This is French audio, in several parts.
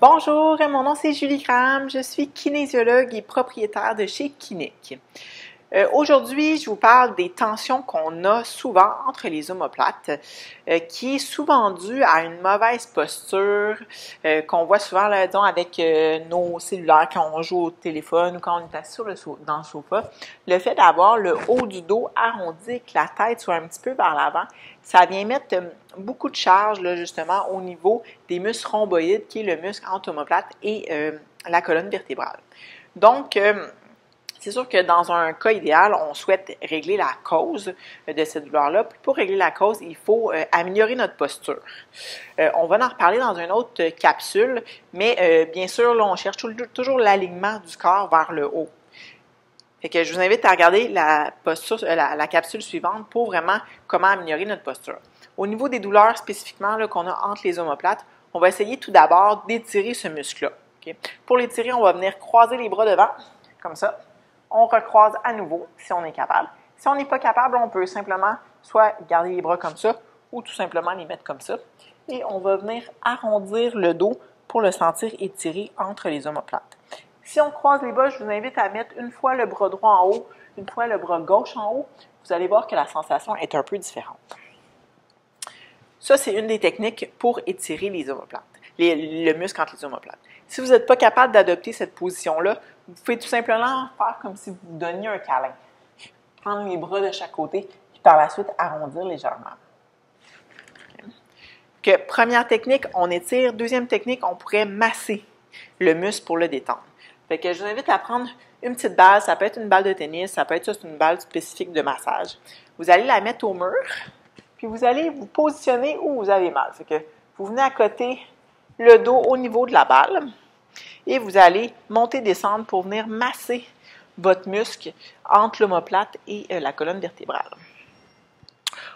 Bonjour, mon nom c'est Julie Graham, je suis kinésiologue et propriétaire de chez Kinic. Aujourd'hui, je vous parle des tensions qu'on a souvent entre les omoplates, qui est souvent due à une mauvaise posture qu'on voit souvent là, disons, avec nos cellulaires quand on joue au téléphone ou quand on est assis dans le sofa. Le fait d'avoir le haut du dos arrondi et que la tête soit un petit peu vers l'avant, ça vient mettre beaucoup de charge là, justement au niveau des muscles rhomboïdes, qui est le muscle entre l'omoplate et la colonne vertébrale. Donc, c'est sûr que dans un cas idéal, on souhaite régler la cause de cette douleur-là. Puis pour régler la cause, il faut améliorer notre posture. On va en reparler dans une autre capsule, mais bien sûr, là, on cherche toujours l'alignement du corps vers le haut. Fait que je vous invite à regarder la capsule suivante pour vraiment comment améliorer notre posture. Au niveau des douleurs spécifiquement qu'on a entre les omoplates, on va essayer tout d'abord d'étirer ce muscle-là. Okay? Pour l'étirer, on va venir croiser les bras devant, comme ça. On recroise à nouveau si on est capable. Si on n'est pas capable, on peut simplement soit garder les bras comme ça ou tout simplement les mettre comme ça. Et on va venir arrondir le dos pour le sentir étiré entre les omoplates. Si on croise les bras, je vous invite à mettre une fois le bras droit en haut, une fois le bras gauche en haut. Vous allez voir que la sensation est un peu différente. Ça, c'est une des techniques pour étirer les omoplates, le muscle entre les omoplates. Si vous n'êtes pas capable d'adopter cette position-là, vous pouvez tout simplement faire comme si vous donniez un câlin. Prendre les bras de chaque côté, puis par la suite arrondir légèrement. Okay. Première technique, on étire. Deuxième technique, on pourrait masser le muscle pour le détendre. Fait que je vous invite à prendre une petite balle, ça peut être une balle de tennis, ça peut être juste une balle spécifique de massage. Vous allez la mettre au mur, puis vous allez vous positionner où vous avez mal. Fait que vous venez accoter le dos au niveau de la balle et vous allez monter, descendre pour venir masser votre muscle entre l'omoplate et la colonne vertébrale.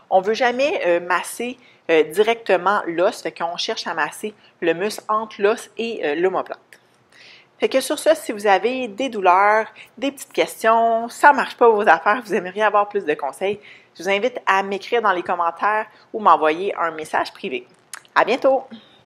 On ne veut jamais masser directement l'os, fait qu'on cherche à masser le muscle entre l'os et l'omoplate. Fait que sur ça, si vous avez des douleurs, des petites questions, ça ne marche pas vos affaires, vous aimeriez avoir plus de conseils, je vous invite à m'écrire dans les commentaires ou m'envoyer un message privé. À bientôt!